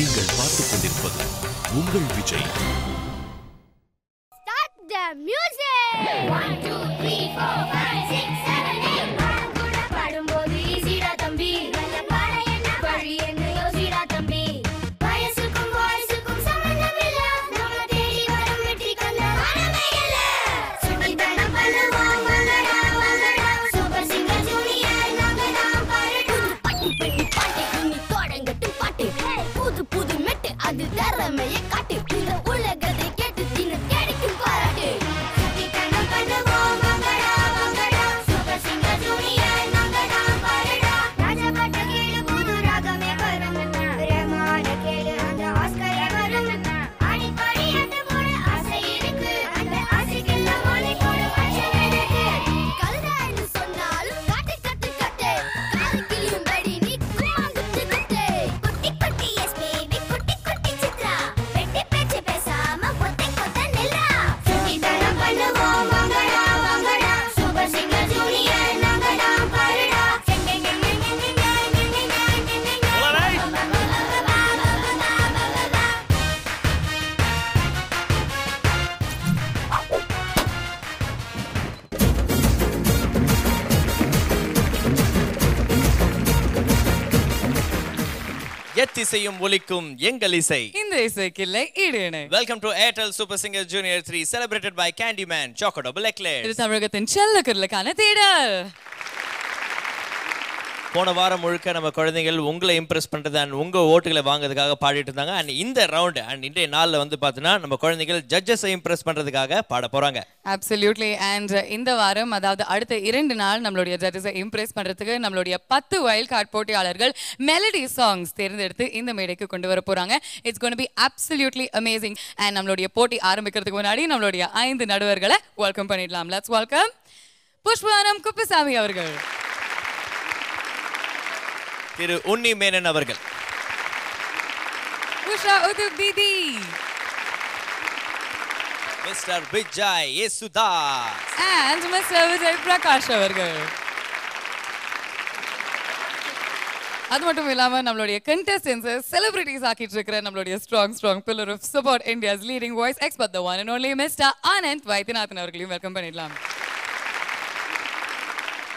நீங்கள் பார்த்துக் கொண்டிருப்பது உங்கள் விஜய். Start the music. 1 2 3 4 5 6 7 8 கூட பாடும்போது ஈஸிடா தம்பி. நல்ல பாட என்ன வழி என்ன யோசிடா தம்பி. வயசுக்கும் வாய்ஸுக்கும் சம்பந்தம் இல்ல. நம்ம தேடி வரும் வெற்றி கண்ட வானமே இல்ல. சுட்டித்தனம் பண்ணுவோம் வாங்கடா வாங்கடா. சூப்பர் சிங்கர் ஜூனியர் நாங்க தான் பாருடா. பட்டி பெட்டி பாட்டு நீ தொடங்கட்டும் பாட்டு. புது புது மெட்டு அது திறமைய காட்டு. இந்த உலகத்தை கேட்டு தின்னு கிடைக்கும் பாராட்டு. சுட்டித்தனம் பண்ணுவோம் வாங்கடா வாங்கடா. சூப்பர் சிங்கர் ஜூனியர் நாங்க தான் பாருடா. ராஜபாட்ட கேளு புது ராகமே வரும். பிரமாத கேளு அந்த ஆஸ்கரே வரும். ஆடி பாடி அந்த போட ஆசை இருக்கு. அந்த ஆசைக்கெல்லாம் மாலை போட ஆசை இருக்கு. கல்தான்னு சொன்னாலும் காட்டு கட்டு கட்டு. காது கிளியும் படி நீ குமாங்குத்து குத்து. குட்டி குட்டி எஸ் பேபி குட்டி குட்டி சித்ரா. வெட்டி பேச்சு பேசாம ஒத்தை கொத்த நில்றா. சுட்டித்தனம் பண்ணுவோம் வாங்கடா வாங்கடா. சூப்பர் சிங்கர் ஜூனியர் நாங்க தான் பாருடா. எத்திசையும் ஒலிக்கும் எங்கள் இசை. இந்த இசைக்கில்லை ஈடுணை. Welcome to Airtel super singer junior 3 celebrated by Candyman Choco Double Eclairs. இது தமிழகத்தின் செல்ல குரலுக்கான தேடல். போன வாரம் முழுக்க நம்ம குழந்தைகள் உங்களை இம்ப்ரெஸ் பண்றது அண்ட் உங்க ஓட்டுகளை வாங்குறதுக்காக பாடிட்டு இருந்தாங்க. அண்ட் இந்த ரவுண்ட் அண்ட் இன்றைய நாள்ல வந்து பார்த்தீங்கன்னா நம்ம குழந்தைகள் ஜட்ஜஸை இம்ப்ரெஸ் பண்றதுக்காக பாட போறாங்க. அப்சல்யூட்லி. அண்ட் இந்த வாரம் அதாவது அடுத்த 2 நாள் நம்மளுடைய ஜட்ஜஸை இம்ப்ரெஸ் பண்றதுக்கு நம்மளுடைய 10 வைல்ட் கார்டு போட்டியாளர்கள் மெலடி சாங்ஸ் தேர்ந்தெடுத்து இந்த மேடைக்கு கொண்டு வர போறாங்க. It's gonna be absolutely amazing. And நம்மளுடைய போட்டி ஆரம்பிக்கிறதுக்கு முன்னாடி நம்மளுடைய 5 நடுவர்களை வெல்கம் பண்ணிடலாம். லெட்ஸ் வெல்கம் புஷ்பவனம் குப்புசாமி அவர்கள், திரு உன்னி மேனன் அவர்கள், Usha Uthup didi, mister Vijay Yesudas and Mr. Vijay Prakash அவர்கள். அது மட்டும் இல்லாம நம்மளுடைய contestants celebrities ஆக்கிட்டு இருக்கிற நம்மளுடைய strong pillar of support India's leading voice expert, the one and only Mr. Anant Vaidyanathan அவர்களையும் வெல்கம் பண்ணிடலாம்.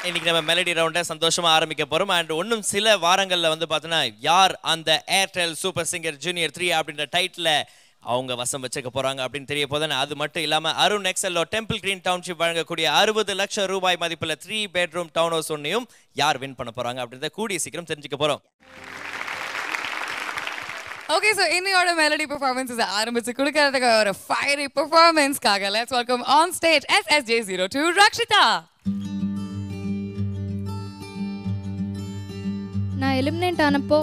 இன்னைக்கு நம்ம மெலடி ரவுண்டை சந்தோஷமா ஆரம்பிக்க போறோம். அண்ட் இன்னும் சில வாரங்கள்ல வந்து பார்த்தோன்னா யார் அந்த ஏர்டெல் சூப்பர் சிங்கர் ஜூனியர் 3 அப்படின்ற டைட்டில் அவங்க வசம் வச்சுக்க போறாங்க அப்படின்னு தெரிய போதுன்னு. அது மட்டும் இல்லாம அருண் எக்ஸல்லோ டெம்பிள் கிரீன் டவுன்ஷிப் வழங்கக்கூடிய 60 லட்சம் ரூபாய் மதிப்புள்ள 3 bedroom டவுன் ஹவுஸ் ஒன்னையும் யார் வின் பண்ண போறாங்க அப்படின்றத கூடிய சீக்கிரம் தெரிஞ்சுக்க போறோம். ஓகே, ஸோ இன்னையோட மெலடி பெர்ஃபார்மன்ஸஸ் ஆரம்பிச்சு கொடுக்கறதுக்கு ஒரு ஃபயரி பெர்ஃபார்மன்ஸ்க்காக let's welcome on stage SSJ02 Rakshitha. நான் எலிமினேட் ஆனப்போ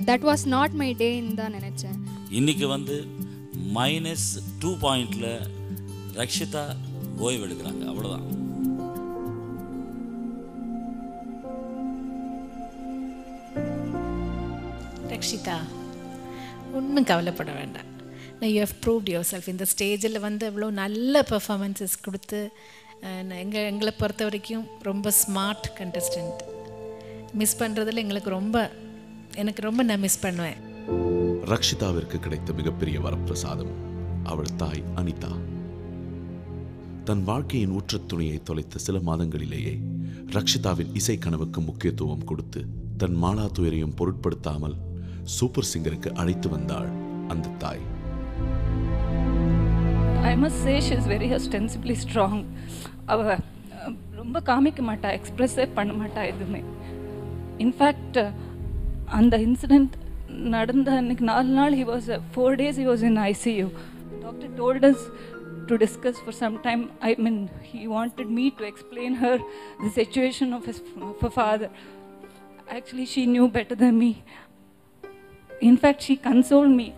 தட் வாஸ் நாட் மை டேன்னு தான் நினச்சேன். இன்னைக்கு வந்து -2 பாயிண்ட்ல ரக்ஷிதா ஓய்வு எடுக்கிறாங்க. அவ்வளோதான். ரக்ஷிதா, ஒன்றும் கவலைப்பட வேண்டாம். நான் you have proved yourself. இந்த ஸ்டேஜில் வந்து அவ்வளோ நல்ல பெர்ஃபார்மன்ஸஸ் கொடுத்து எங்களை பொறுத்த வரைக்கும் ரொம்ப ஸ்மார்ட் கண்டஸ்டன்ட். மிஸ் பண்ணுறதில் எனக்கு ரொம்ப நான் மிஸ் பண்ணுவேன். ரக்ஷிதாவிற்கு கிடைத்த மிகப்பெரிய வரப்பிரசாதம் அவள் தாய் அனிதா. தன் வாழ்க்கையின் ஊற்ற துணையை தொலைத்த சில மாதங்களிலேயே ரக்ஷிதாவின் இசை கனவுக்கு முக்கியத்துவம் கொடுத்து தன் மாலா துயரையும் பொருட்படுத்தாமல் சூப்பர் சிங்கருக்கு அழைத்து வந்தாள் அந்த தாய். I must say she is very ostensibly strong. அவ ரொம்ப காமிக்க மாட்டா, எக்ஸ்பிரஸே பண்ண மாட்டா எதுவுமே. இன்ஃபேக்ட் அந்த இன்சிடெண்ட் நடந்த அன்னைக்கு 4 நாள் 4 days he was in ICU. Doctor told us to discuss for some time. I mean, he wanted me to explain her the situation of his father. Actually, she knew better than me. In fact, she consoled me.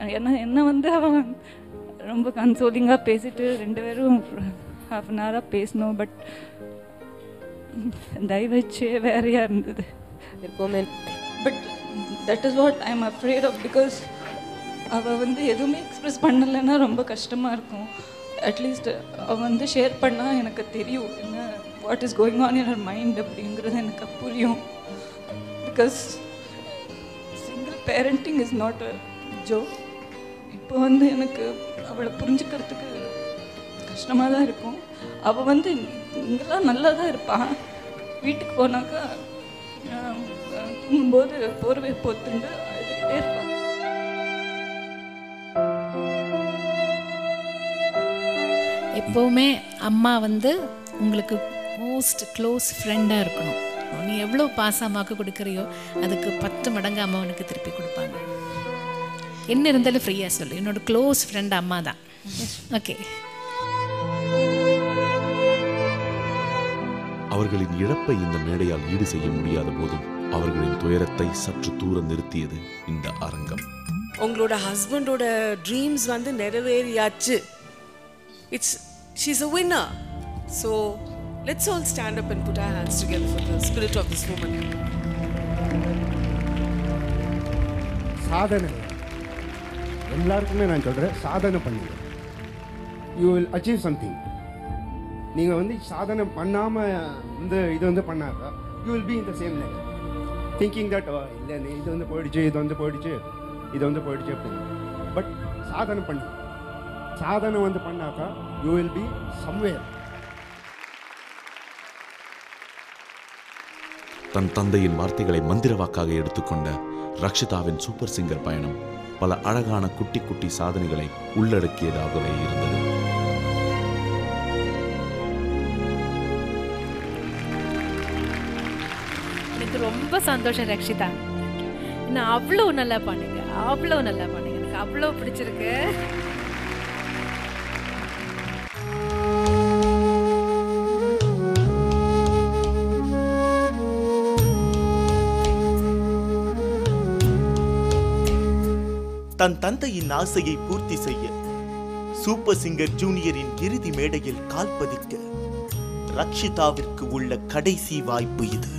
என்ன வந்து அவன் ரொம்ப கன்சோலிங்காக பேசிட்டு 2 பேரும் half an hour பேசணும். But தயவச்சே வேறையாக இருந்தது எப்போவுமே. But that is what I am afraid of. Because அவள் வந்து எதுவுமே எக்ஸ்ப்ரெஸ் பண்ணலைன்னா ரொம்ப கஷ்டமாக இருக்கும். அட்லீஸ்ட் அவள் வந்து ஷேர் பண்ணால் எனக்கு தெரியும் என்ன what is going on in her mind அப்படிங்கிறது எனக்கு புரியும். Because single parenting is not a Joe. இப்போ வந்து எனக்கு அவளை புரிஞ்சுக்கிறதுக்கு கஷ்டமாக தான் இருக்கும். அவள் வந்து இங்கெல்லாம் நல்லா தான் இருப்பான். வீட்டுக்கு போனாக்கா தூங்கும்போது போர்வை போத்துண்டு அழுதுகிட்டே இருப்பான். எப்போவுமே அம்மா வந்து உங்களுக்கு மோஸ்ட் க்ளோஸ் ஃப்ரெண்டாக இருக்கணும். நீ எவ்வளோ பாசமாக்கு கொடுக்குறியோ அதுக்கு 10 மடங்கு அம்மா உனக்கு திருப்பி கொடுப்பாங்க. என்ன இருந்தாலும் ஃப்ரீயாக சொல்லு, என்னோட க்ளோஸ் ஃப்ரெண்ட் அம்மா தான். ஓகே. அவர்களின் இழப்பை இந்த மேடையால் ஈடு செய்ய முடியாத போதும் அவர்களின் துயரத்தை சற்று தூரம் நிறுத்தியது இந்த அரங்கம். உங்களோட ஹஸ்பண்டோட ட்ரீம்ஸ் வந்து நிறைவேறியாச்சு. she's a winner. So let's all stand up and put our hands together for the spirit of this woman. சாதனை எல்லாருக்குமே நான் சொல்கிறேன், சாதனை பண்ணுங்க. You will achieve something. நீங்கள் வந்து சாதனை பண்ணாமல் இது வந்து பண்ணாக்கா you will be in the same life thinking that இல்லை இது வந்து போயிடுச்சு அப்படின்னு. பட் சாதனை பண்ணி சாதனை வந்து பண்ணாக்கா யூ வில் பி சம்வேர். தன் தந்தையின் வார்த்தைகளை மந்திரவாக்காக எடுத்துக்கொண்ட ரக்ஷிதாவின் சூப்பர் சிங்கர் பயணம் பல அழகான குட்டி குட்டி சாதனைகளை உள்ளடக்கியதாகவே இருந்தது. எனக்கு ரொம்ப சந்தோஷம் ரக்ஷிதா. இன்னும் அவ்வளோ நல்லா பண்ணுங்க, எனக்கு அவ்வளோ பிடிச்சிருக்கு. தன் தந்தையின் ஆசையை பூர்த்தி செய்ய சூப்பர் சிங்கர் ஜூனியரின் இறுதி மேடையில் கால் பதிக்க ரக்ஷிதாவிற்கு உள்ள கடைசி வாய்ப்பு இது.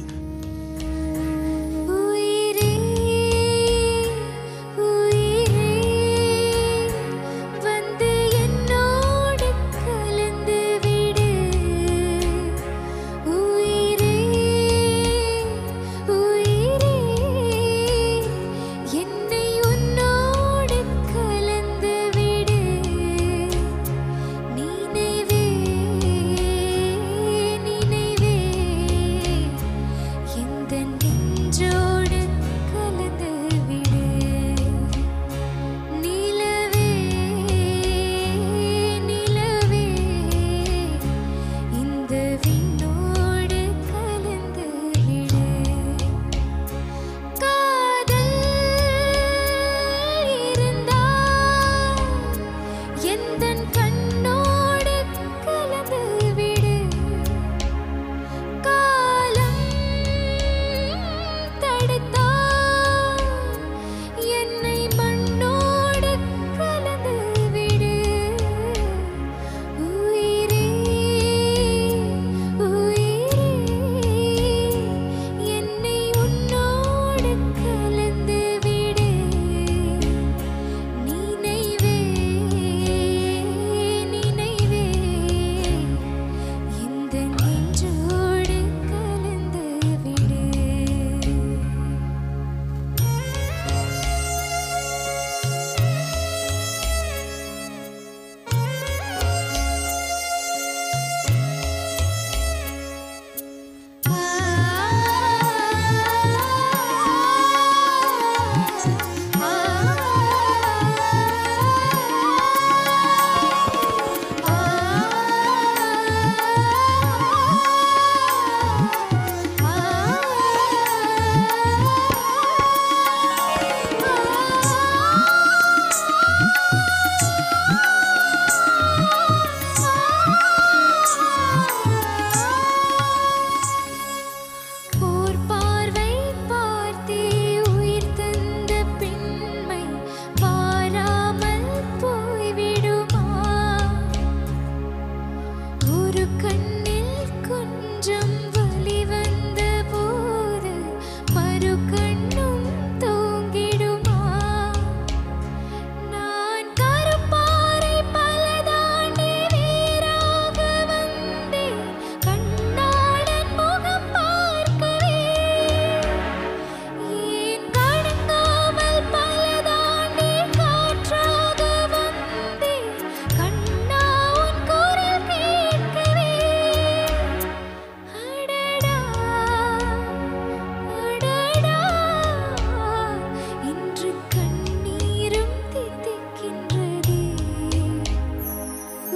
இன்று கண்ணீரும் தித்திக்கின்றதே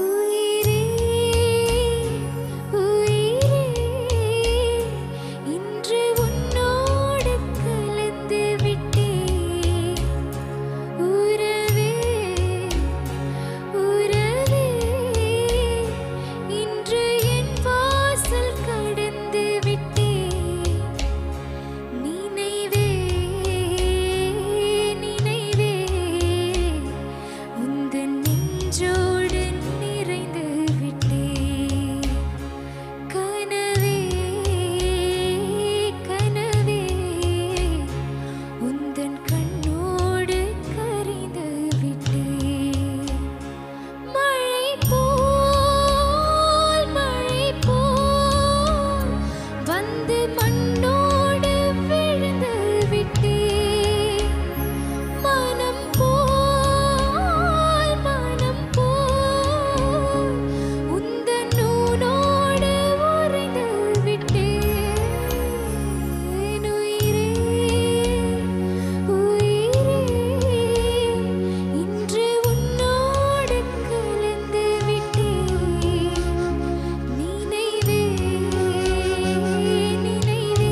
உயிரே உயிரே இன்று உன்னோடு கலந்து விட்டேன் உறவே உறவே இன்று என் வாசல் கடந்து விட்டேன் நினைவே நினைவே உந்தன் நெஞ்சோடு நிறைந்து விட்டேன் கனவே கனவே உந்தன் கண்ணோடு கரைந்து விட்டேன் மழை போல் வந்து மண்ணோடு விழுந்து விட்டேன் மனம் போல் உந்தன் நூலோடு உறைந்து விட்டேன் உயிரே உயிரே இன்று உன்னோடு கலந்து விட்டேன் நினைவே நினைவே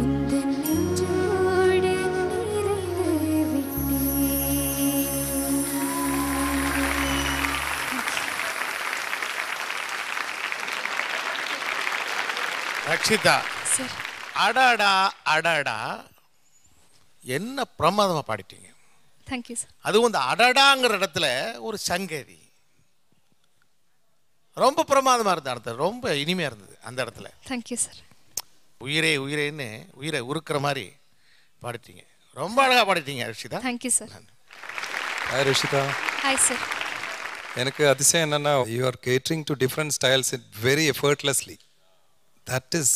உந்தன் நெஞ்சோடு நிறைந்து ரக்ஷிதா சார் அடாடா அடாடா என்ன பிரமாதமா பாடிட்டீங்க. தேங்க்யூ சார் அதுவும் இந்த அடடாங்கிற இடத்துல ஒரு சங்கதி ரொம்ப பிரமாதமா இருந்த இடத்துல ரொம்ப இனிமையா இருந்தது. அந்த இடத்துல தேங்க்யூ சார் உயிரே உயிரேன்னு உயிரை உருக்குற மாதிரி பாடிட்டீங்க. ரொம்ப அழகா பாடிட்டீங்க Rakshitha. Thank you sir hi Rishitha. Hi sir எனக்கு அதிசயம் என்னன்னா you are catering to different styles it very effortlessly. That is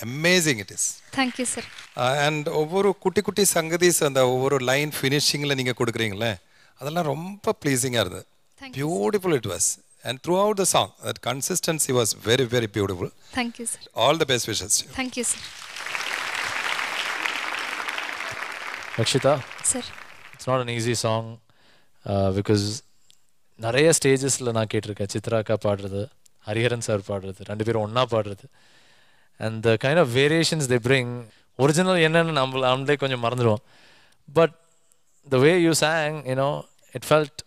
amazing it is. Thank you sir and ஒவ்வொரு குட்டி குட்டி சங்கதிஸ் அந்த ஒவ்வொரு லைன் ஃபினிஷிங்கில் நீங்கள் கொடுக்குறீங்களே அதெல்லாம் ரொம்ப ப்ளீஸிங்காக இருந்தது. Beautiful it was and through out the song that consistency was very very beautiful. Thank you sir all the best wishes. Thank you sir Rakshitha sir it's not an easy song because நிறைய ஸ்டேஜஸில் நான் கேட்டிருக்கேன். சித்ராக்கா பாடுறது, ஹரிஹரன் சார் பாடுறது, ரெண்டு பேரும் ஒன்றா பாடுறது. And the kind of variations they bring original என்னென்னு நம்மளே கொஞ்சம் மறந்துடுவோம். But the way you sang you know it felt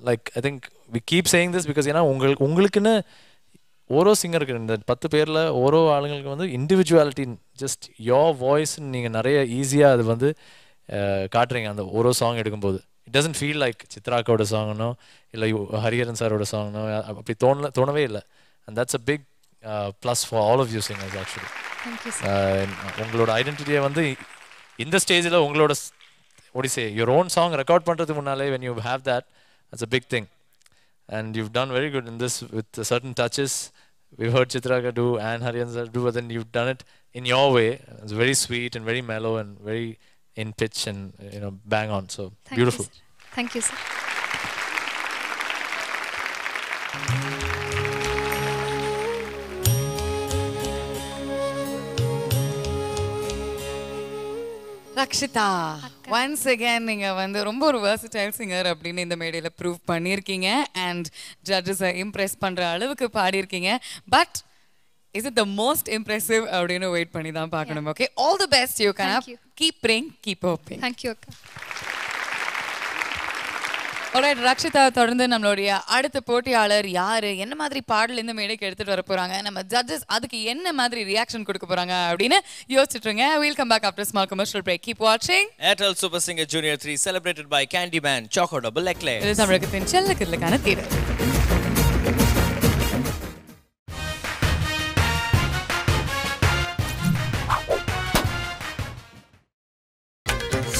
like I think we keep saying this because ஏன்னா உங்களுக்குன்னு ஓரோ சிங்கருக்கு இந்த 10 பேரில் ஓரோ ஆளுங்களுக்கு வந்து இண்டிவிஜுவாலிட்டி ஜஸ்ட் யோர் வாய்ஸ்ன்னு நீங்கள் நிறைய ஈஸியாக அது வந்து காட்டுறீங்க அந்த ஓரோ சாங் எடுக்கும்போது. இட் டசன்ட் ஃபீல் லைக் சித்ராக்காவோட சாங்னோ இல்லை ஹரிஹரன் சாரோட சாங்னோ அப்படி தோணவே இல்லை. And that's a big plus for all of you singers actually. உங்களோட ஐடென்டிட்டியை வந்து இந்த ஸ்டேஜில் உங்களோட odyssey your own song record பண்ணுறதுக்கு முன்னாலே when you have that, that's a big thing. And you've done very good in this with certain touches. We've heard Chitraka do and Hariharan sir do, but then you've done it in your way. It's very sweet and very mellow and very in pitch and bang on. So beautiful. Thank you, sir. Rakshitha once again நீங்கள் வந்து ரொம்ப ஒரு versatile singer அப்படின்னு இந்த மேடையில் prove பண்ணியிருக்கீங்க. And ஜட்ஜஸை impress பண்ணுற அளவுக்கு பாடியிருக்கீங்க. But is it the most impressive அப்படின்னு வெயிட் பண்ணி தான் பார்க்கணும். Okay, all the best. You can keep praying, keep hoping. Thank you அக்கா. ஆல்ரைட் ரக்ஷிதா, தொடர்ந்து நம்மளுடைய அடுத்த போட்டியாளர் யாரு, என்ன மாதிரி பாடல் இந்த மேடைக்கு எடுத்துட்டு வர போறாங்க, நம்ம ஜட்ஜஸ் அதுக்கு என்ன மாதிரி ரியாக்ஷன் கொடுக்க போறாங்க அப்படின்னு யோசிச்சுட்டுருங்க. We'll come back after a small commercial break. Keep watching. Airtel Super Singer Junior 3 celebrated by Candyman Choco Double Eclair. இது தமிழகத்தின் செல்லக்கிரலுக்கான தேடல்.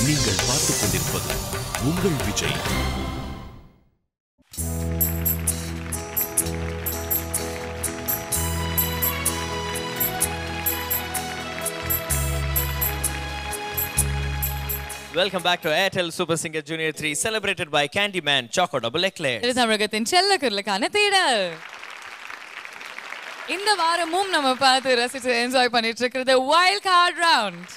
நீங்கள் பார்த்துக் கொண்டிருப்பது உங்கள் Vijay. Welcome back to Airtel Super Singer Junior 3 celebrated by Candyman Choco Double Eclair. இது தமிழகத்தின் செல்லக்கிரலுக்கான தேடல். இந்த வாரமும் நம்ம பார்த்து ரசிச்சு என்ஜாய் பண்ணிட்டு இருக்கிறது வைல்ட் கார்ட் ரவுண்ட்.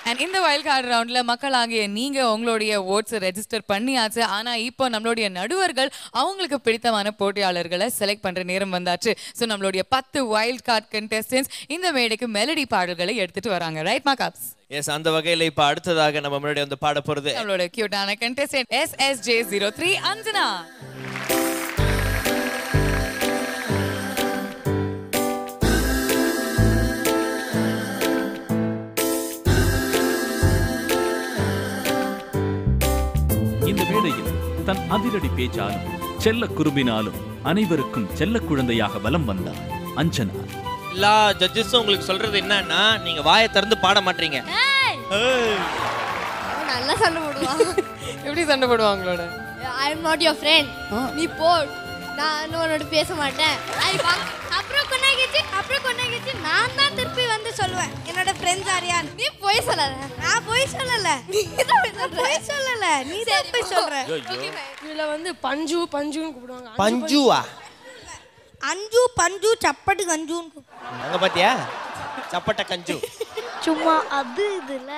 அண்ட் இந்த வைல்ட் கார்டு ரவுண்ட்ல மக்களாகிய நீங்க உங்களுடைய ஓட்ஸ் ரெஜிஸ்டர் பண்ணியாச்சு. ஆனா இப்போ நம்மளுடைய நடுவர்கள் அவங்களுக்கு பிடித்தமான போட்டியாளர்களை செலக்ட் பண்ற நேரம் வந்தாச்சு. ஸோ நம்மளுடைய 10 வைல்ட் கார்டு கண்டெஸ்டன்ஸ் இந்த மேடைக்கு மெலடி பாடல்களை எடுத்துட்டு வராங்க. ரைட் மாகாப்ஸ்? எஸ், அந்த வகையில இப்ப அடுத்ததாக நம்ம முன்னாடி வந்து பாட போறது நம்மளோட கியூட்டான கண்டெஸ்டன்ட் SSJ03 அஞ்சனா. இந்த மேடையில் தன் அதிரடி பேச்சாலும் செல்ல குறும்பினாலும் அனைவருக்கும் செல்ல குழந்தையாக வலம் வந்தார் அஞ்சனா. எல்லா ஜட்ஜஸும் உங்களுக்கு சொல்றது என்னன்னா, நீங்க வாயை திறந்து பாட மாட்டீங்க. நல்லா சண்டை போடுவாங்க. எப்படி சண்டை போடுவாங்களோட? ஐ அம் நாட் யுவர் ஃப்ரெண்ட். நீ போ, நான் உன்னோட பேச மாட்டேன். அப்புறம் கொண்டாகிச்சு நான் தான் திருப்பி வந்து சொல்லுவேன் என்னோட ஃப்ரெண்ட்ஸ் யார். நீ போய் சொல்லல. நான் போய் சொல்லல. நீ தான் போய் சொல்லல. நீ தான் போய் சொல்ற. இதுல வந்து பஞ்சுன்னு கூப்பிடுவாங்க. பஞ்சுவா? அஞ்சு பஞ்சு சப்பட்டு கஞ்சுன்னு. அங்க பாத்தியா, சப்பட்ட கஞ்சு. சும்மா அது இதுல.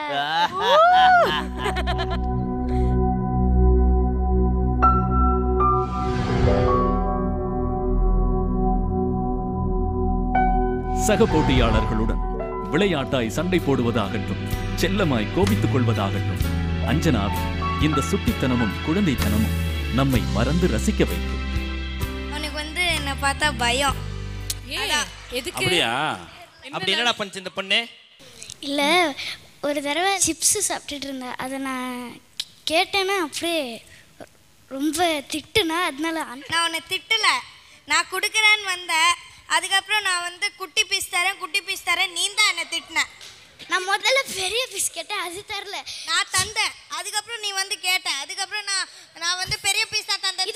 சக போட்டியாளர்களுடன் விளையாட்டாய் சண்டை போடுவதாகட்டும், செல்லமாய் கோபித்துக் கொள்வதாகட்டும், அஞ்சனாவின் இந்த சுட்டித்தனமும் குழந்தைத்தனமும் நம்மை மறந்து ரசிக்க வைக்கும். உனக்கு வந்து என்ன பார்த்தா பயம். எதுக்கு? அப்படியா? அப்படி என்னடா பண்ணுச்சு இந்த பொண்ணு? இல்ல, ஒரு தடவை சிப்ஸ் சாப்பிட்டுட்டு இருந்தேன். அதை நான் கேட்டேன்னா அப்படியே ரொம்ப திட்டுனா. அதனால நான் உன்னை திட்டல, நான் கொடுக்குறேன்னு வந்தேன். அதுக்கப்புறம் நான் வந்து குட்டி பீஸ் தரேன் நீ தான் என்னை திட்டின. நான் முதல்ல பெரிய பீஸ் கேட்டேன், அது தரல, நான் தந்தேன். அதுக்கப்புறம் நீ வந்து கேட்ட, அதுக்கப்புறம் நான் வந்து பெரிய பீஸ் தான் தந்தேன்.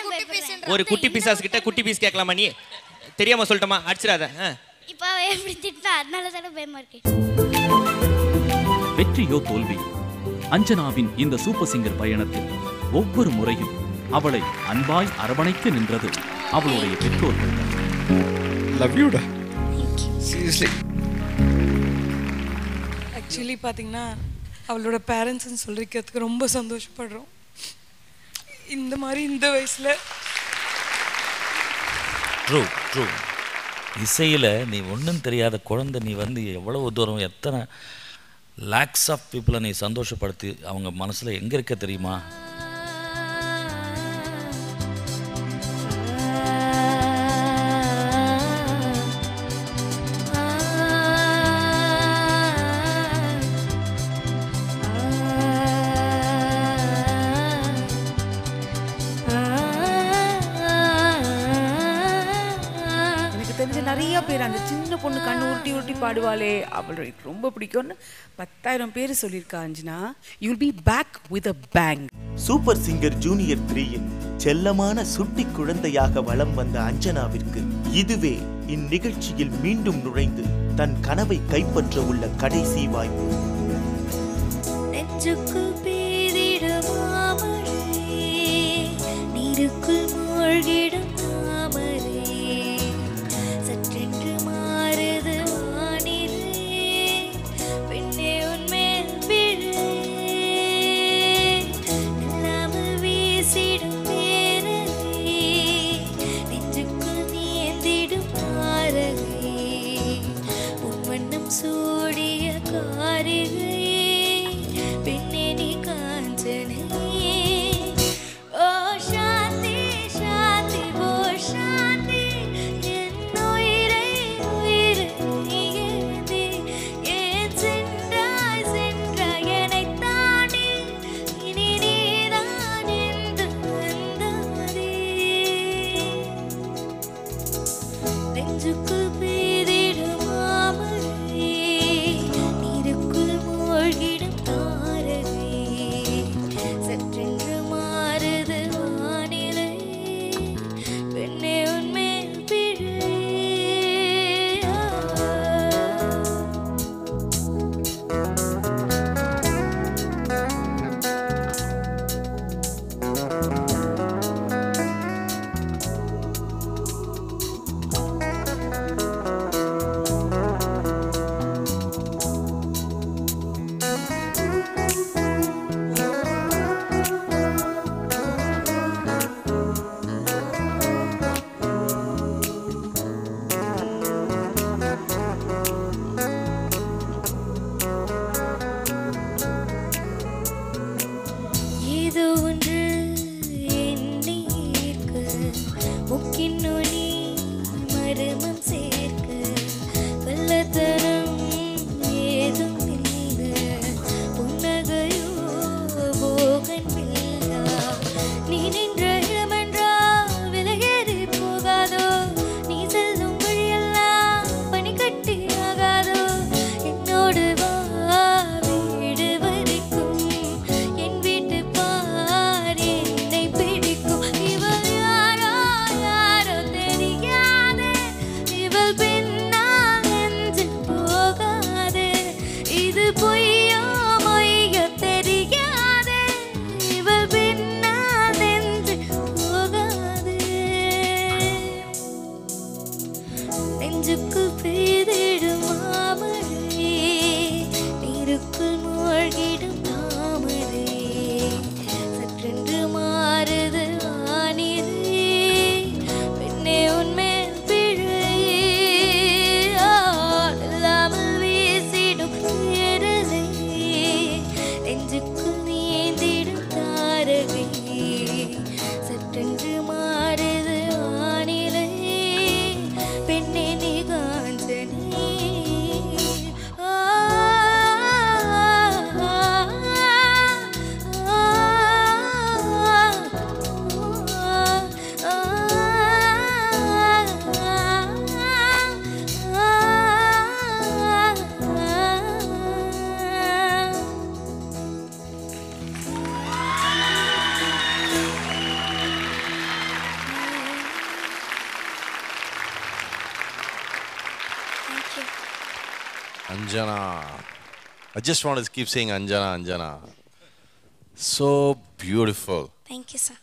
குட்டி பீஸ் ஒரு குட்டி பீஸாஸ் கிட்ட குட்டி பீஸ் கேட்கலாமா? நீ தெரியாம சொல்லிட்டமா? அடிச்சிடாத. இப்போ எப்படி திட்டினா, அதனால தானே பயமா இருக்கு. வெற்றியோ தோல்வி, அஞ்சனாவின் இந்த சூப்பர் சிங்கர் பயணத்தில் ஒவ்வொரு முறையும் அவளை அன்பாய் அரவணைத்து நின்றது அவளுடைய பெற்றோர்கள். லவ் யூ டா. சீரியஸ்லி. ஆக்சுவலி பார்த்தீங்கன்னா அவளோட பேரண்ட்ஸ்ன்னு சொல்லிக்கிறதுக்கு ரொம்ப சந்தோஷப்படுறோம். இந்த மாதிரி இந்த வயசில் ட்ரூ இசையில் நீ ஒன்றும் தெரியாத குழந்தை, நீ வந்து எவ்வளவு தூரம் எத்தனை லேக்ஸ் ஆஃப் பீப்புளை நீ சந்தோஷப்படுத்தி அவங்க மனசில் எங்கே இருக்க தெரியுமா? நிறைய பேர் அந்த சின்ன பொண்ணு கண்ணு உருட்டி உருட்டி பாடுவாளே, அவளுக்கு ரொம்ப பிடிக்கும்னு 10,000 பேர் சொல்லியிருக்கா Anjana. You will be back with a bang. Super singer junior 3-இன் செல்லமான சுட்டி குழந்தையாக வலம் வந்த அஞ்சனாவிற்கு இதுவே இந்நிகழ்ச்சியில் மீண்டும் நுழைந்து தன் கனவை கைப்பற்ற உள்ள கடைசி வாய்ப்பு. நெஞ்சுக்குள் பெய்திடும் மாமழை, நீருக்குள் மூழ்கிடும் தாமரை, சற்றென்று மாறுது வானிலை, பெண்ணே உன்மேல் விழை, நில்லாமல் வீசிடும் பேரலை, நெஞ்சுக்குள் நீந்திடும் பாரலை, உன் வண்ணம் சூடிய காரிகை, பெண்ணே நீ Anjana. I just want to keep saying Anjana, Anjana. So beautiful. Thank you, sir.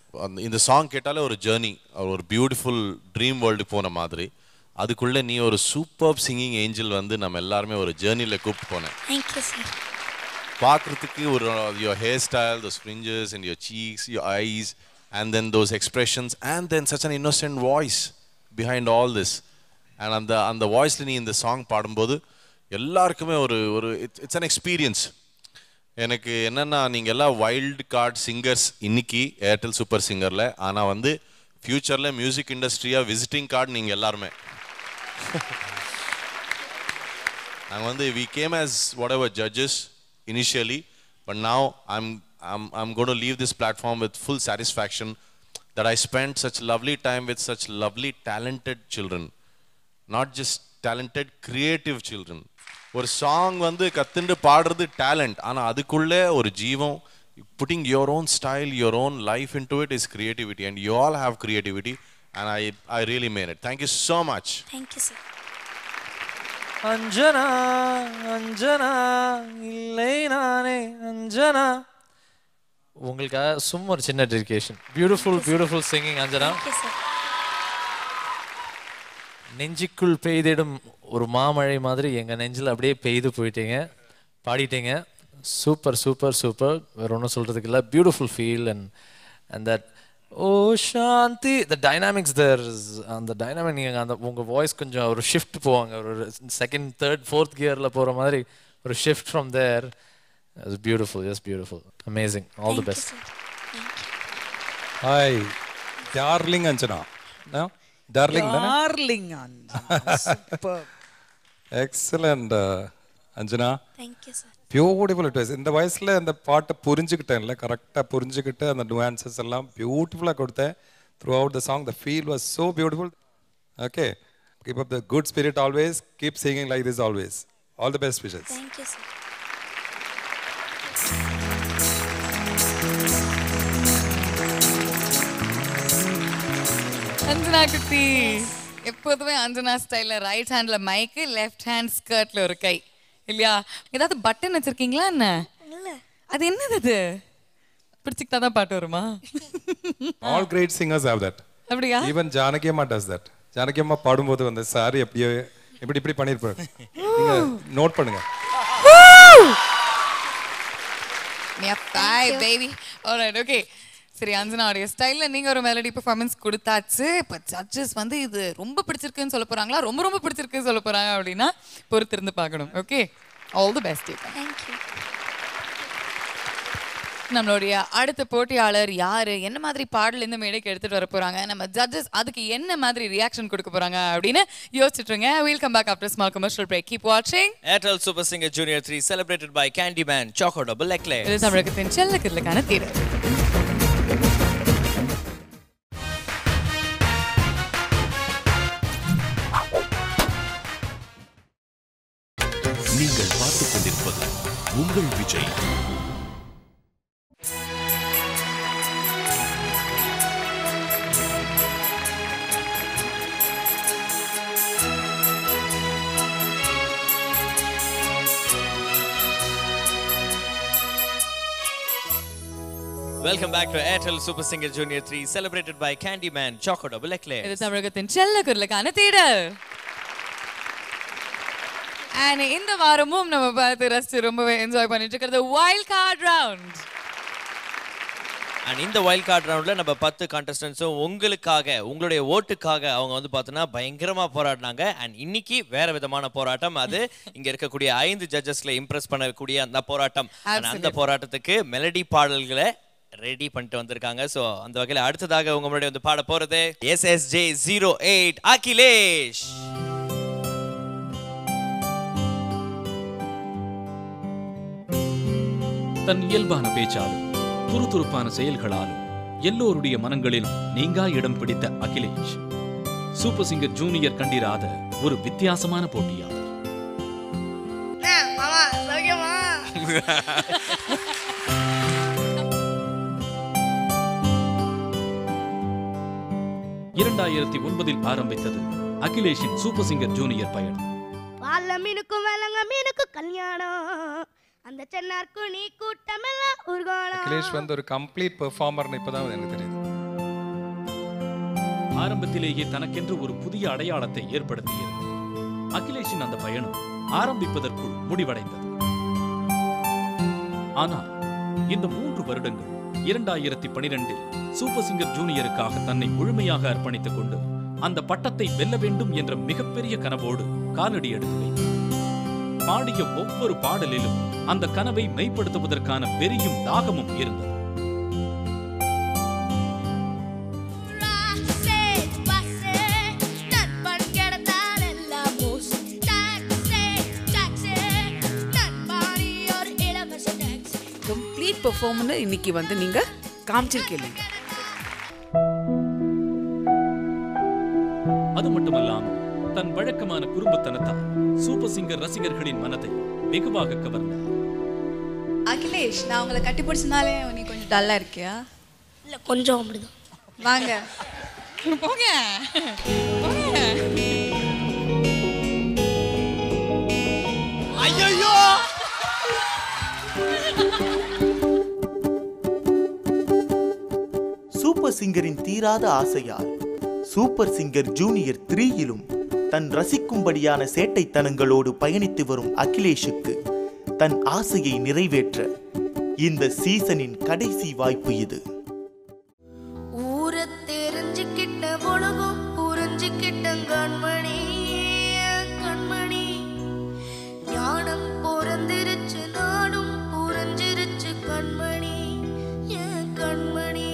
இந்த சாங் கேட்டாலே ஒரு ஜேர்னி, ஒரு பியூட்டிஃபுல் ட்ரீம் வேர்ல்டு போன மாதிரி. அதுக்குள்ளே நீ ஒரு சூப்பர் சிங்கிங் ஏஞ்சல் வந்து நம்ம எல்லாருமே ஒரு ஜேர்னியில் கூப்பிட்டு போனேன். Thank you, sir. பார்க்குறதுக்கு ஒரு your hairstyle, those fringes and your cheeks, your eyes, and then those expressions, and then such an innocent voice behind all this. And அந்த வாய்ஸில் நீ இந்த சாங் பாடும்போது எல்லாருக்குமே ஒரு இட்ஸ் an எக்ஸ்பீரியன்ஸ். எனக்கு என்னென்னா நீங்கள் எல்லாம் வைல்டு கார்டு சிங்கர்ஸ் இன்னைக்கு ஏர்டெல் சூப்பர் சிங்கரில், ஆனால் வந்து ஃப்யூச்சரில் மியூசிக் இண்டஸ்ட்ரியாக விசிட்டிங் கார்டு நீங்கள் எல்லாருமே. நாங்கள் வந்து we came as whatever judges initially, but now I'm going to leave this platform with full satisfaction that I spent such lovely time with such lovely talented children, not just talented creative children. ஒரு song வந்து கத்துண்டு பாடுறது talent, ஆனால் அதுக்குள்ளே ஒரு ஜீவம். Putting your own style, your own life into it is creativity, and you all have creativity, and I really man it. Thank you so much. Thank you sir. Anjana Anjana இல்லை நானே அஞ்சனா. உங்களுக்காக சும்மா ஒரு சின்ன டெடிகேஷன். Beautiful singing Anjana. நெஞ்சுக்குள் பெய்திடும் ஒரு மாமழை மாதிரி எங்கள் நெஞ்சில் அப்படியே பெய்து போயிட்டீங்க, பாடிட்டீங்க. சூப்பர் சூப்பர் சூப்பர், வேறு ஒன்றும் சொல்கிறதுக்கு இல்லை. Beautiful feel and that oh Shanti, the dynamics there. அந்த டைனாமிக் நீங்கள் அந்த உங்கள் வாய்ஸ் கொஞ்சம் ஒரு ஷிஃப்ட் போவாங்க, ஒரு செகண்ட் தேர்ட் ஃபோர்த் கியரில் போகிற மாதிரி ஒரு shift from there. It's beautiful, just beautiful, amazing. All the best. Hi darling Anjana. Darling, super. Excellent, Anjana. Thank you, sir. Beautiful it was. இந்த வயசுல அந்த பாட்டை புரிஞ்சுக்கிட்டேன்ல, கரெக்டாக புரிஞ்சுக்கிட்டு அந்த nuances எல்லாம் பியூட்டிஃபுல்லாக கொடுத்தேன். Throughout the song, the feel was so beautiful. Okay, keep up the good spirit always. Keep singing like this always. All the best wishes. Thank you, sir. Anjana குட்டி, எப்போதுமே அஞ்சனா ஸ்டைலில் ரைட் ஹேண்டில் மைக்கு, லெஃப்ட் ஹேண்ட் ஸ்கர்ட்டில் ஒரு கை இல்லையா? ஏதாவது button வச்சிருக்கீங்களா என்ன? அது என்னது? அது பிடிச்சிக்கிட்டா தான் பாட்டு வருமா? All great singers have that. அப்படியா? Even Janaki Amma does that. Janaki Amma பாடும்போது வந்து சாரி அப்படியே இப்படி பண்ணியிருப்பாரு. நீங்க நோட் பண்ணுங்க. baby. All right, okay. சரி அஞ்சனாவுடைய ஸ்டைலில் நீங்கள் ஒரு மெலடி பெர்ஃபார்மன்ஸ் கொடுத்தாச்சு. இப்போ ஜட்ஜஸ் வந்து இது ரொம்ப பிடிச்சிருக்குன்னு சொல்ல போகிறாங்களா, ரொம்ப பிடிச்சிருக்குன்னு சொல்ல போகிறாங்க அப்படின்னா பொறுத்திருந்து பார்க்கணும். Okay, all the best. Thank you. நம்மளுடைய அடுத்த போட்டியாளர் யார், என்ன மாதிரி பாடல் இந்த மேடைக்கு எடுத்துகிட்டு வர போகிறாங்க, நம்ம ஜட்ஜஸ் அதுக்கு என்ன மாதிரி ரியாக்ஷன் கொடுக்க போகிறாங்க அப்படின்னு யோசிச்சுட்ருங்க. We'll come back after a small commercial break. Keep watching. Airtel Super Singer Junior 3 celebrated by Candyman Choco Double Eclair. இது தமிழகத்தின் செல்லக்கிரலுக்கான தேடல். நீங்கள் பார்த்துக் கொண்டிருப்பது உங்கள் Vijay. Welcome back to Airtel Super Singer Junior 3 celebrated by Candyman Choco Double Eclair. இது தமிழகத்தின் செல்லக்கிரலுக்கான தேடல். And இந்த வாரமும் நம்ம பார்த்து ரசிச்சு ரொம்பவே என்ஜாய் பண்ணிட்டு இருக்கிறது வைல்ட் கார்டு ரவுண்ட். அண்ட் இந்த வைல்ட் கார்டு ரவுண்டில் நம்ம 10 கான்டெஸ்டன்ஸும் உங்களுக்காக, உங்களுடைய ஓட்டுக்காக அவங்க வந்து பார்த்தோன்னா பயங்கரமாக போராடினாங்க. அண்ட் இன்னைக்கு வேற விதமான போராட்டம். அது இங்கே இருக்கக்கூடிய 5 ஜட்ஜஸ்ல இம்ப்ரெஸ் பண்ணக்கூடிய அந்த போராட்டம். அந்த போராட்டத்துக்கு மெலடி பாடல்களை ரெடி பண்ணிட்டு வந்திருக்காங்க. ஸோ அந்த வகையில் அடுத்ததாக உங்க முன்னாடி வந்து பாட போறது SSJ 08 அகிலேஷ். தன் இயல்பான பேச்சாலும் துருதுருப்பான செயல்களாலும் எல்லோருடைய மனங்களிலும் நீங்கா இடம் பிடித்த அகிலேஷ் சூப்பர் சிங்கர் ஜூனியர் கண்டிராத ஒரு வித்தியாசமான போட்டியாளர். மாமா சௌக்கியமா? 2009 ஆரம்பித்தது அகிலேஷின் சூப்பர் சிங்கர் ஜூனியர் பயணம். பால்ல மீனுக்கும் வழங்க மீனுக்கு கல்யாணம் அந்த சென்னார்க்கு நீ கூட்டமெல்லாம் ஊர்கோலம். அகிலேஷ் வந்து ஒரு கம்ப்ளீட் பெர்ஃபார்மர்னு இப்பதான் எனக்கு தெரியுது. ஆரம்பத்திலேயே தனக்கென்று ஒரு புதிய அடையாளத்தை ஏற்படுத்தியது. அகிலேஷின் அந்த பயணம் ஆரம்பிப்பதற்குள் முடிவடைந்தது. ஆனால் இந்த 3 வருடங்கள் 2012 சூப்பர் சிங்கர் ஜூனியருக்காக தன்னை முழுமையாக அர்ப்பணித்துக் கொண்டு அந்த பட்டத்தை வெல்ல வேண்டும் என்ற மிகப்பெரிய கனவோடு காலடி எடுத்து வைத்தார். பாடிய ஒவ்வொரு பாடலிலும் அந்த கனவை மெய்ப்படுத்துவதற்கான வெறியும் தாகமும் இருந்தது. கம்ப்ளீட் பெர்ஃபார்மன்ஸ் இன்னைக்கு வந்து நீங்க காமிச்சிருக்கீங்க. அது மட்டுமல்லாமல் தன் வழக்கமான குறும்புத்தனத்தால் சூப்பர் சிங்கர் ரசிகர்களின் மனதை வெகுவாக கவர்ந்தார். அகிலேஷ், நான் உங்களை கட்டி பிடிச்சனாலே நீ கொஞ்சம் டல்லா இருக்கியா? இல்ல கொஞ்சம் அப்படிதான். வாங்க போங்க போங்க. ஐயோ சூப்பர் சிங்கரின் தீராத ஆசையால் சூப்பர் சிங்கர் ஜூனியர் 3யிலும் தன் ரசிக்கும்படியான சேட்டைத்தனங்களோடு பயணித்து வரும் அகிலேஷுக்கு தன் ஆசையை நிறைவேற்ற இந்த சீசனின் கடைசி வாய்ப்பு இது. ஊர தெரிஞ்சுக்கிட்ட உலகம் புரிஞ்சுக்கிட்ட கண்மணி கண்மணி ஞானம் பிறந்திருச்சு நானும் புரிஞ்சிருச்சு கண்மணி என் கண்மணி.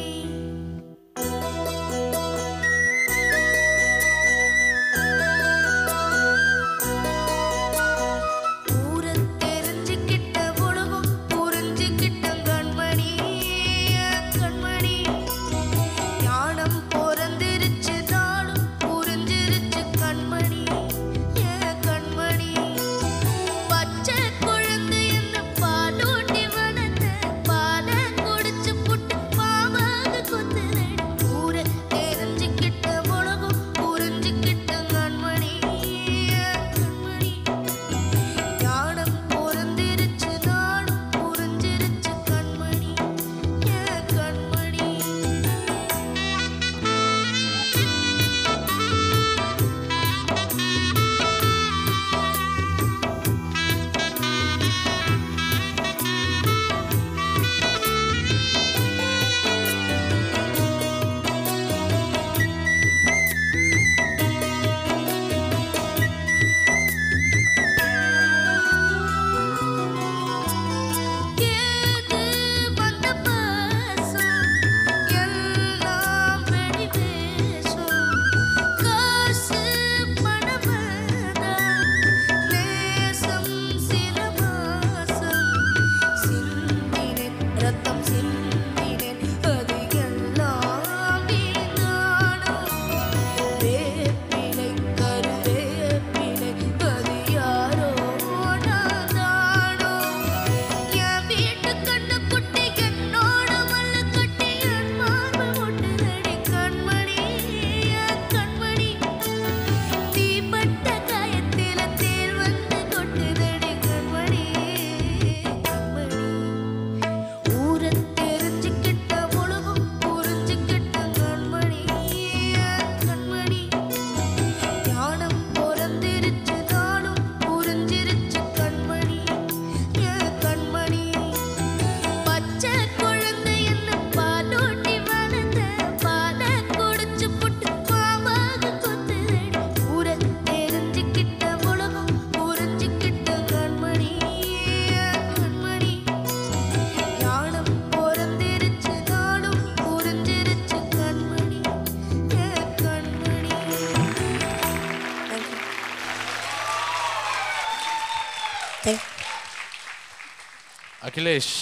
அகிலேஷ்,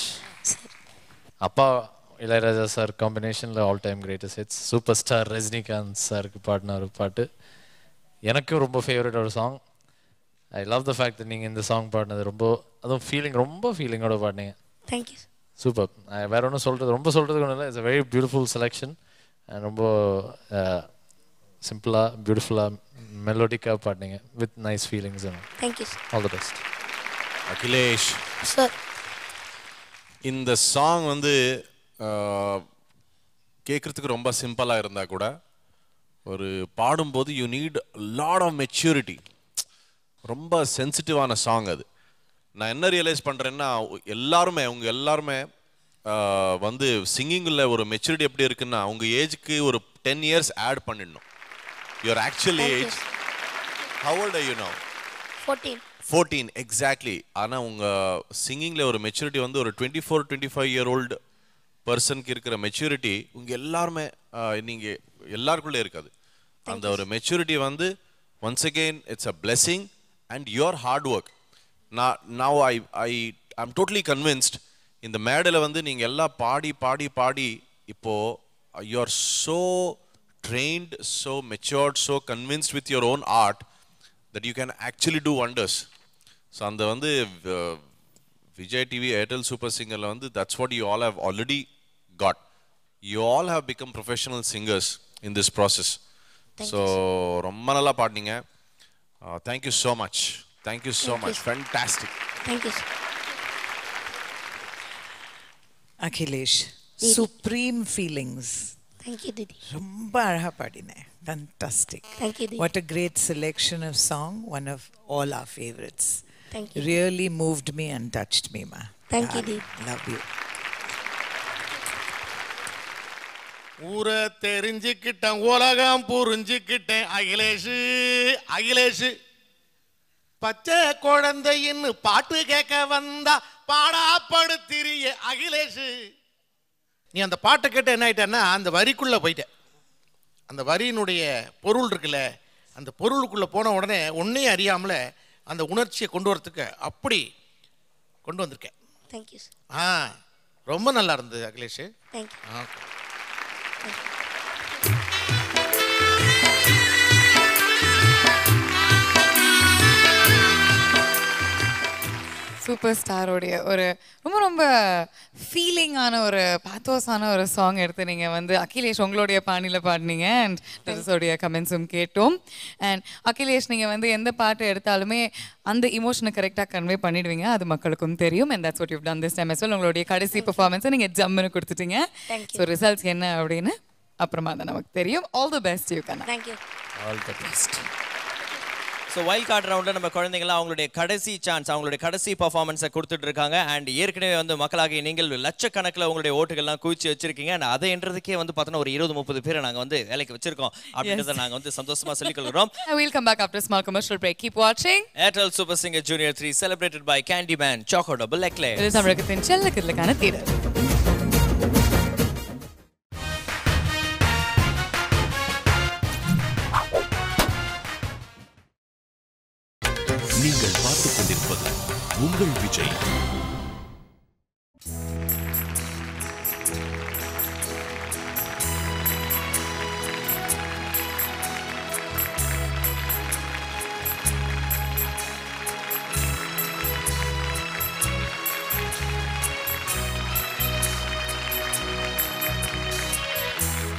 அப்பா இளையராஜா சார் காம்பினேஷனில் all time greatest hits, super star Rajinikanth சாருக்கு பாடின ஒரு பாட்டு. எனக்கும் ரொம்ப ஃபேவரட் ஒரு song. I love the fact நீங்கள் இந்த சாங் பாடினது அதுவும் ரொம்ப ஃபீலிங்கோட பாடினீங்க. தேங்க்யூ. சூப்பர். வேற ஒன்றும் சொல்கிறதுக்கு ஒன்றும் இல்லை. It's a very beautiful selection. ரொம்ப சிம்பிளாக பியூட்டிஃபுல்லாக மெலோடிக்காக பாடினீங்க with nice feelings. Thank you. All the best. Akhilesh sir, இந்த சாங் வந்து கேட்குறதுக்கு ரொம்ப சிம்பிளாக இருந்தால் கூட ஒரு பாடும்போது you need lot of maturity. ரொம்ப சென்சிட்டிவான சாங் அது. நான் என்ன ரியலைஸ் பண்ணுறேன்னா எல்லாருமே எல்லாருமே வந்து சிங்கிங்கில் ஒரு மெச்சூரிட்டி எப்படி இருக்குன்னா உங்கள் ஏஜுக்கு ஒரு 10 years ஆட் பண்ணிடணும். Your actual age how old are you now? 14 exactly. ஆனால் உங்கள் சிங்கிங்கில் ஒரு மெச்சூரிட்டி வந்து ஒரு 24-25 year old பர்சனுக்கு இருக்கிற மெச்சூரிட்டி உங்கள் எல்லாருமே நீங்கள் எல்லாருக்குள்ளே இருக்காது. அந்த ஒரு மெச்சூரிட்டி வந்து once again it's a blessing and your hard work. Now I'm totally convinced இந்த மேடையில் வந்து நீங்கள் எல்லாம் பாடி பாடி பாடி இப்போது you are so trained, so matured, so convinced with your own art that you can actually do wonders. So அந்த வந்து விஜய் டிவி ஏர்டெல் சூப்பர் சிங்கரில் வந்து that's what you all have already got. You all have become professional singers in this process. So ரொம்ப நல்லா பாடினீங்க. Thank you so much. Thank you so much. Fantastic. Thank you. Akhilesh, supreme feelings. Thank you didi. ரொம்ப அழகாக பாடினேன். Fantastic. Thank you didi. What a great selection of song. One of all our favourites. Thank you. Really moved me and touched me மா. Thank you didi. Love you. ஊரை தெரிஞ்சுக்கிட்டேன், உலகம் புரிஞ்சுக்கிட்டேன். அகிலேஷு அகிலேஷு பச்சை குழந்தைன்னு பாட்டு கேட்க வந்தா பாடாப்படுத்திரிய அகிலேஷு. நீ அந்த பாட்டை கேட்ட என்ன ஆயிட்டேன்னா அந்த வரிக்குள்ளே போயிட்ட. அந்த வரியினுடைய பொருள் இருக்குல்ல, அந்த பொருளுக்குள்ளே போன உடனே ஒன்றையும் அறியாமல் அந்த உணர்ச்சியை கொண்டு வரத்துக்கு அப்படி கொண்டு வந்திருக்கேன். தேங்க்யூ. ரொம்ப நல்லா இருந்தது அகிலேஷு. தேங்க்யூ. ஓகே. சூப்பர் ஸ்டாரோடைய ஒரு ரொம்ப ரொம்ப ஃபீலிங்கான ஒரு பாத்தோஸான ஒரு சாங் எடுத்து நீங்கள் வந்து அகிலேஷ் உங்களுடைய பாணியில் பாடினீங்க. அண்ட் டெரிஸோடைய கமெண்ட்ஸும் கேட்டோம். அண்ட் அகிலேஷ் நீங்கள் வந்து எந்த பாட்டு எடுத்தாலுமே அந்த இமோஷனை கரெக்டாக கன்வே பண்ணிடுவீங்க. அது மக்களுக்கும் தெரியும். And that's what you done this time as well. உங்களுடைய கடைசி பெர்ஃபார்மன்ஸை நீங்கள் ஜம்முன்னு கொடுத்துட்டீங்க. ஸோ ரிசல்ட்ஸ் என்ன அப்படின்னு அப்புறமா தான் நமக்கு தெரியும். ஆல் தி பெஸ்ட் யூ கண்ணா. Thank you. All the best. So wild card ரவுண்டில் நம்ம குழந்தைங்களாம் அவங்களுடைய கடைசி சான்ஸ், அவங்களுடைய கடைசி பர்ஃபார்மன்ஸை கொடுத்துட்டு இருக்காங்க. அண்ட் ஏற்கனவே வந்து மக்களாகிய நீங்கள் லட்சக்கணக்கில் உங்களுடைய ஓட்டுகள்லாம் குவிச்சு வச்சிருக்கீங்க. அண்ட் அதை என்றதுக்கே வந்து பார்த்தோன்னா ஒரு 20-30 பேரை நாங்கள் வந்து வேலைக்கு வச்சிருக்கோம் அப்படின்றத நாங்கள் வந்து சந்தோஷமாக சொல்லிக்கொள்கிறோம். We'll come back after a small commercial break. Keep watching. Airtel Super Singer Junior 3 celebrated by Candyman Choco Double Eclair. இது தமிழகத்தின் செல்லக்கிரலுக்கான தேடல். நீங்கள் பார்த்துக் கொண்டிருப்பது உங்கள் Vijay.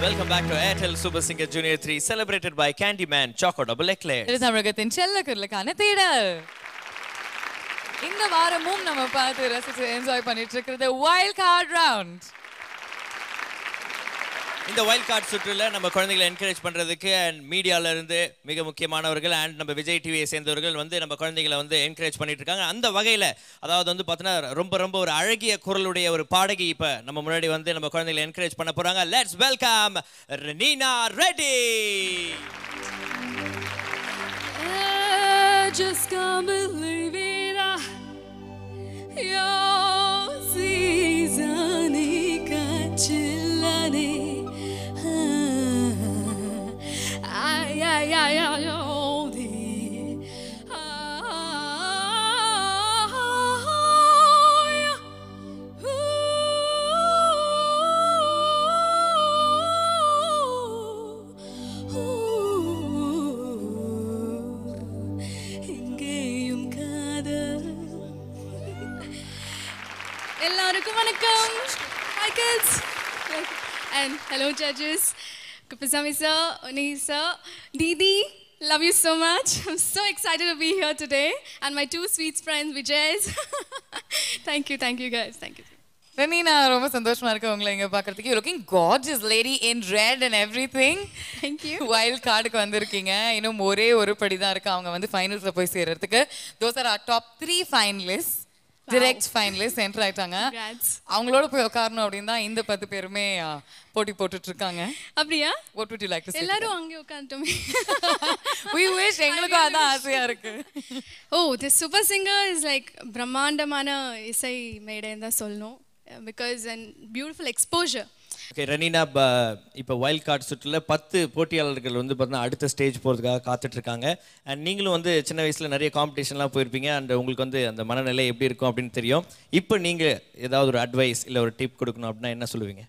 Welcome back to Airtel Super Singer Junior 3 celebrated by Candyman Choco Double Eclair. இது தமிழகத்தின் செல்லக்கிரலுக்கான தேடல். இந்த வாரமும் நம்ம பார்த்து ரசிச்சு என்ஜாய் பண்ணிட்டு இருக்கிறது வைல்ட் கார்டு ரவுண்ட். இந்த வைல்ட் கார்டு சுற்றுல நம்ம குழந்தைகளை என்கரேஜ் பண்றதுக்கு அண்ட் மீடியால இருந்து மிக முக்கியமானவர்கள் அண்ட் நம்ம விஜய் டிவியை சேர்ந்தவர்கள் வந்து நம்ம குழந்தைகளை வந்து என்கரேஜ் பண்ணிட்டு இருக்காங்க. அந்த வகையில அதாவது வந்து பார்த்தீங்கன்னா ரொம்ப ரொம்ப ஒரு அழகிய குரலுடைய ஒரு பாடகி இப்ப நம்ம முன்னாடி வந்து நம்ம குழந்தைகளை என்கரேஜ் பண்ண போறாங்க. Let's welcome Neena Reddy. Just can't believe it. Your season kachilane. Ay ay ay ay odi. எல்லாருக்கும் வணக்கம். Hi kids. And hello judges. Kupasami sir, Oni sir, Didi, Love you so much. I'm so excited to be here today. And my two sweet friends, Vijay's. Thank you guys. Thank you. Ranina, ரொம்ப சந்தோஷமா இருக்கு உங்களை இங்க பார்க்கிறதுக்கு. You looking gorgeous lady in red and everything. Thank you. Wild cardக்கு வந்திருக்கீங்க. இன்னும் ஒரே ஒரு படி தான் இருக்கு அவங்க வந்து ஃபைனல்ஸ்ல போய் சேர்றதுக்கு. Those are our top 3 finalists. Direct finalists enter ஆயிட்டாங்க. அவங்களோட போய் உட்காரணும் அப்படின்னு தான் இந்த 10 பேருமே போட்டி போட்டுட்டு இருக்காங்க. அப்படியா? What would you like to say? எல்லாரும் அங்கே உட்கார்ந்துட்டோமே. We wish எங்களுக்கும் அதான் ஆசையா இருக்கு. Oh, the super singer is like பிரம்மாண்டமான இசை மேடைன்னு தான் சொல்லணும். Because and beautiful exposure. Okay Ranina, இப்போ வைல்ட் கார்டு சுற்றில் 10 போட்டியாளர்கள் வந்து பார்த்தீங்கன்னா அடுத்த ஸ்டேஜ் போகிறதுக்காக காத்துட்ருக்காங்க. அண்ட் நீங்களும் வந்து சின்ன வயசில் நிறைய காம்படிஷன்லாம் போயிருப்பீங்க. அண்ட் உங்களுக்கு வந்து அந்த மனநிலை எப்படி இருக்கும் அப்படின்னு தெரியும். இப்போ நீங்கள் ஏதாவது ஒரு அட்வைஸ் இல்லை ஒரு டிப் கொடுக்கணும் அப்படின்னா என்ன சொல்லுவீங்க?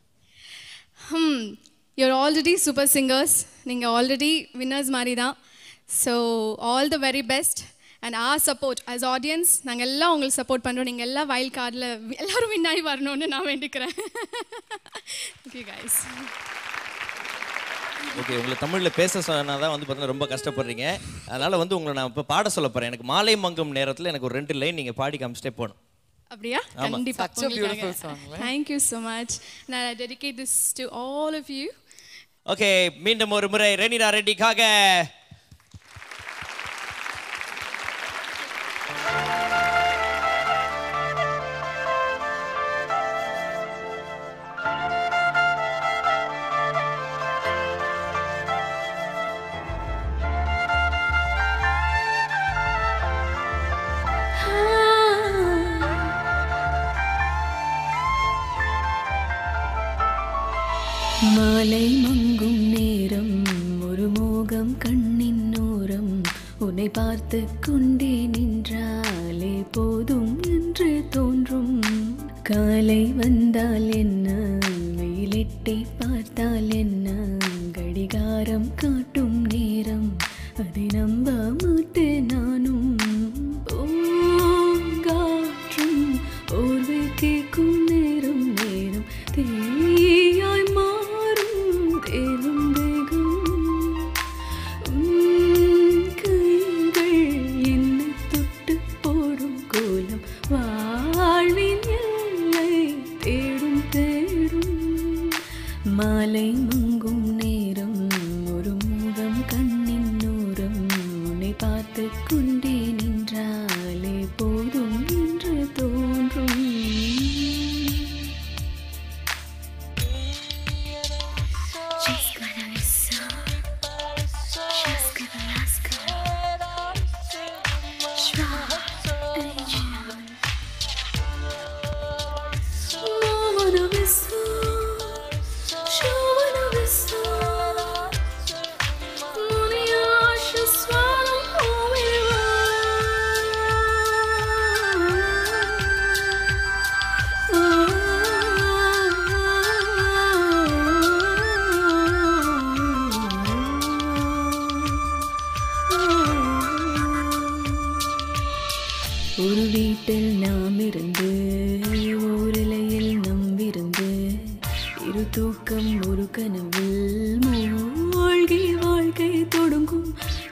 You're already super singers. நீங்கள் ஆல்ரெடி வின்னர்ஸ் மாதிரி தான். So all the very best. And our support as audience நாங்கள் எல்லாம் உங்களுக்கு சப்போர்ட் பண்ணுறோம். நீங்கள் எல்லாம் வைல்ட் கார்டில் எல்லோரும் வின்னாடி வரணும்னு நான் வேண்டிக்கிறேன். Okay guys. ஓகே, உங்களை தமிழில் பேச சொன்னால் தான் வந்து பார்த்தீங்கன்னா ரொம்ப கஷ்டப்படுறீங்க. அதனால் வந்து உங்களை நான் இப்போ பாட சொல்ல போகிறேன். எனக்கு மாலை மங்கும் நேரத்தில் எனக்கு ஒரு 2 லைன் நீங்கள் பாடி காமிச்சிட்டே போகணும். அப்படியா? கண்டிப்பாக. Thank you so much. நான் dedicate this to all of you. Okay, மீண்டும் ஒரு முறை ரெனினா ரெட்டிக்காக மாலை மங்கும் நேரம் ஒரு மோகம் கண்ணின் ஓரம் உன்னை பார்த்து கொண்டே நின்றாலே போதும் என்று தோன்றும். காலை வந்தால் என்ன, வெயிலிட்டே பார்த்தால் என்ன, கடிகாரம் காட்டும் நேரம் அதை நம்ப மாட்டேன் நானும். பூங்காற்றும் ஓர்வை கேட்கும் நேரம் நேரம் தீயாய் தேலும் தேகம் கைகள் என்னை தொட்டு போடும் கோலம் வாழ்வின் எல்லை தேடும் தேடும். மாலை மங்கும் நேரம் ஒரு முகம் கண்ணின் ஓரம் உன்னை பார்த்து கொண்டே நின்றாலே போதும் என்று தோன்றும். ஒரு வீட்டில் நாம் இருந்து ஓரிலையில் நம்பிருந்து இரு தூக்கம் ஒரு கனவில் மூழ்கி வாழ்க்கை தொடங்கும்.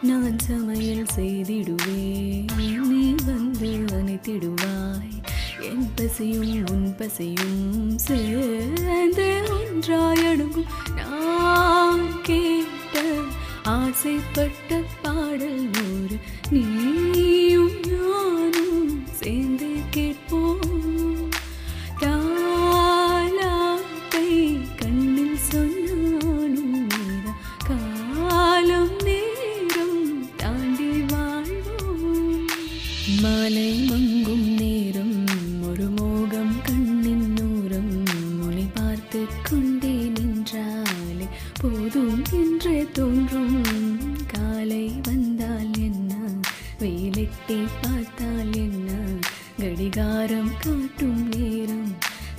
நான் சமையல் செய்திடுவேன், நீ வந்து அணைத்திடுவாய். என் பசியும் உன் பசியும் சேர்ந்து ஒன்றாய் அடங்கும். நான் கேட்ட ஆசைப்பட்ட பாடல் 100 நீயும் நானும் சேர்ந்து கேட்போம். தாலாட்டை கண்ணில் சொன்னானும் மீதா காலம் நேரம் தாண்டி வாழ்வோம். மாலை மங்கும் நேரம் ஒரு மோகம் கண்ணின் ஓரம் உன்னை பார்த்து கொண்டே நின்றாலே போதும் என்றே தோன்றும். காலை வந்தால் என்ன, வெயிலிட்டே பார்த்தால் என்ன, கடிகாரம் காட்டும் நேரம்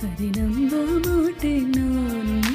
அதை நம்ப மாட்டேன் நானும்.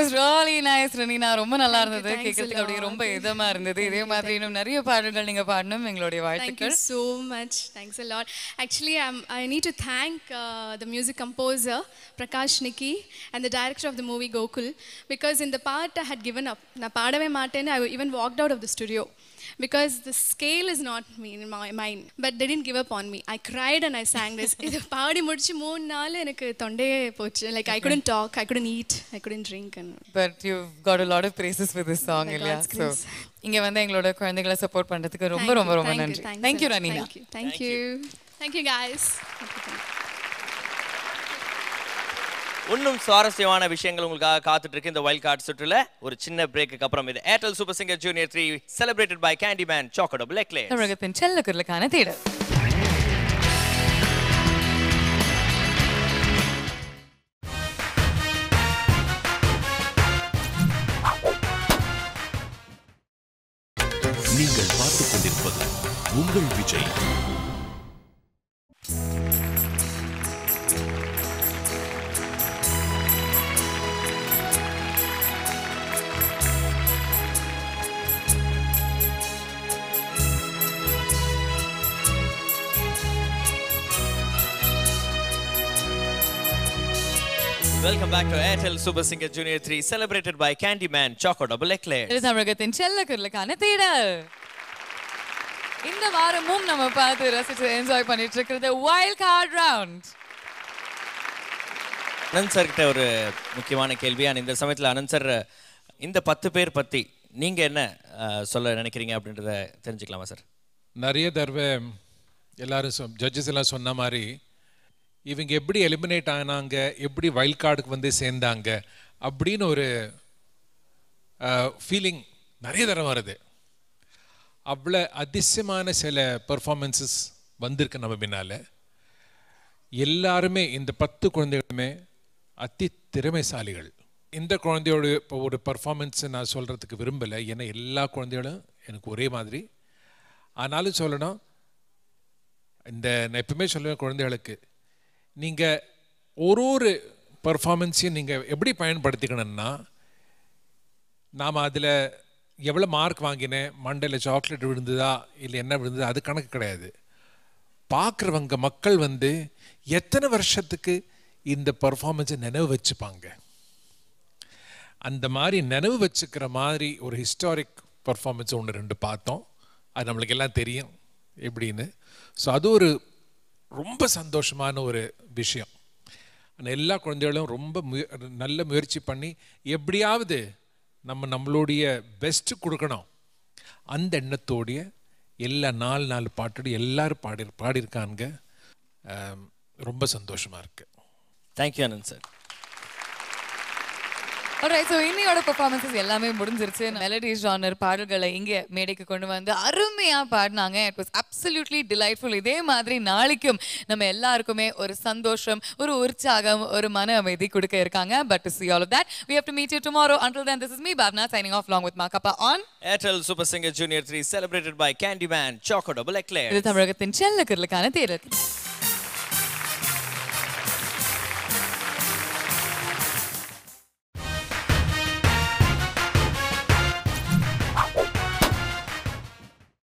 was really nice, Ranina. ரொம்ப நல்லா இருந்தது. Thanks a கேட்கிறதுக்கு அப்படியே lot. ரொம்ப இதமா இருந்தது. இதே மாதிரி இன்னும் நிறைய பாடல்கள் நீங்க பாடணும் எங்களுடைய Thank you வாழ்த்துக்கள். so much. Thanks a lot. Actually, I need to thank the music composer Prakash Nikki and the director of the movie Gokul, because in the part I had given up. நான் பாடவே மாட்டேன்னு I even walked out of the studio because the scale is not mine. But they didn't give up on me. I cried and I sang this. இது பாடி முடிச்சு 3 நாள் எனக்கு தொண்டையே போச்சு. Like I couldn't talk, I couldn't eat, I couldn't drink. And But you've got a lot of praises for this song, By இல்லையா? God's So grace. இங்க வந்து எங்களோட குழந்தைகளை சப்போர்ட் பண்றதுக்கு ரொம்ப ரொம்ப ரொம்ப நன்றி. Thank you, Ranina. Thank you. Thank you guys. இன்னும் சுவாரஸ்யமான விஷயங்கள் உங்களுக்காக காத்துட்டு இருக்கு இந்த வைல்ட் கார்டு சுற்றுல. ஒரு சின்ன பிரேக்குக்கு அப்புறம் இது Airtel super singer junior 3 celebrated by Candyman choco double eclairs. தமிழகத்தின் செல்ல குரலுக்கான தேடல். நீங்கள் பார்த்துக் கொண்டிருப்பது உங்கள் Vijay. Welcome back to Airtel Super Singer Junior 3 celebrated by Candyman Choco Double Eclairs. இது தமிழகத்தின் செல்ல குரலுக்கான தேடல். இந்த வாரமும் நம்ம பார்த்து ரசிச்சு என்ஜாய் பண்ணிட்டு இருக்கிறது wild card round. Anand sir கிட்ட ஒரு முக்கியமான கேள்வி. இந்த சமயத்தில் அனந்த் சார் இந்த 10 பேர் பத்தி நீங்க என்ன சொல்ல நினைக்கிறீங்க அப்படின்றத தெரிஞ்சுக்கலாமா சார்? நிறைய தடவை எல்லாரும் ஜட்ஜஸ் எல்லாம் சொன்ன மாதிரி இவங்க எப்படி எலிமினேட் ஆனாங்க, எப்படி வைல்ட் கார்டுக்கு வந்து சேர்ந்தாங்க அப்படின்னு ஒரு ஃபீலிங் நிறைய தடவை வருது. அவ்வளோ அதிசயமான சில பெர்ஃபார்மன்ஸஸ் வந்திருக்கு நம்ம பின்னால். எல்லாருமே இந்த 10 குழந்தைகளுமே அதி திறமைசாலிகள். இந்த குழந்தையோட இப்போ ஒரு பர்ஃபார்மன்ஸை நான் சொல்கிறதுக்கு விரும்பலை, ஏன்னா எல்லா குழந்தைகளும் எனக்கு ஒரே மாதிரி. ஆனாலும் சொல்லணும், இந்த நான் எப்பவுமே சொல்லுவேன் குழந்தைகளுக்கு, நீங்கள் ஒரு பர்ஃபார்மன்ஸையும் நீங்கள் எப்படி பயன்படுத்திக்கணும்னா, நாம் அதில் எவ்வளோ மார்க் வாங்கினேன், மண்டையில் சாக்லேட் விழுந்ததா இல்லை என்ன விழுந்ததா அது கணக்கு கிடையாது. பார்க்குறவங்க மக்கள் வந்து எத்தனை வருஷத்துக்கு இந்த பர்ஃபார்மன்ஸை நினைவு வச்சுப்பாங்க. அந்த மாதிரி நினைவு வச்சுக்கிற மாதிரி ஒரு ஹிஸ்டாரிக் பர்ஃபார்மன்ஸ் 1-2 பார்த்தோம். அது நம்மளுக்கு எல்லாம் தெரியும் எப்படின்னு. ஸோ அது ஒரு ரொம்ப சந்தோஷமான ஒரு விஷயம். எல்லா குழந்தைகளும் ரொம்ப நல்ல முயற்சி பண்ணி எப்படியாவது நம்மளுடைய பெஸ்ட்டு கொடுக்கணும் அந்த எண்ணத்தோடைய எல்லா 4 பாட்டோடு எல்லாரும் பாடியிருக்காங்க. ரொம்ப சந்தோஷமாக இருக்குது. Thank you Anand sir. Alright, so இன்னையோட பெர்ஃபார்மன்ஸஸ் எல்லாமே முடிஞ்சிருச்சு. மெலடி ஜானர் பாடல்களை இங்கே மேடைக்கு கொண்டு வந்து அருமையாக பாடினாங்க. It was absolutely delightful. இதே மாதிரி நாளைக்கும் நம்ம எல்லாருக்குமே ஒரு சந்தோஷம், ஒரு உற்சாகம், ஒரு மன அமைதி கொடுக்க இருக்காங்க. But to see all of that, we have to meet you tomorrow. Until then, this is me, Bhavna, signing off along with Makappa on Airtel Super Singer Junior 3 celebrated by Candyman Choco Double Eclairs. இது தமிழகத்தின் செல்ல குரலுக்கான தேடல்.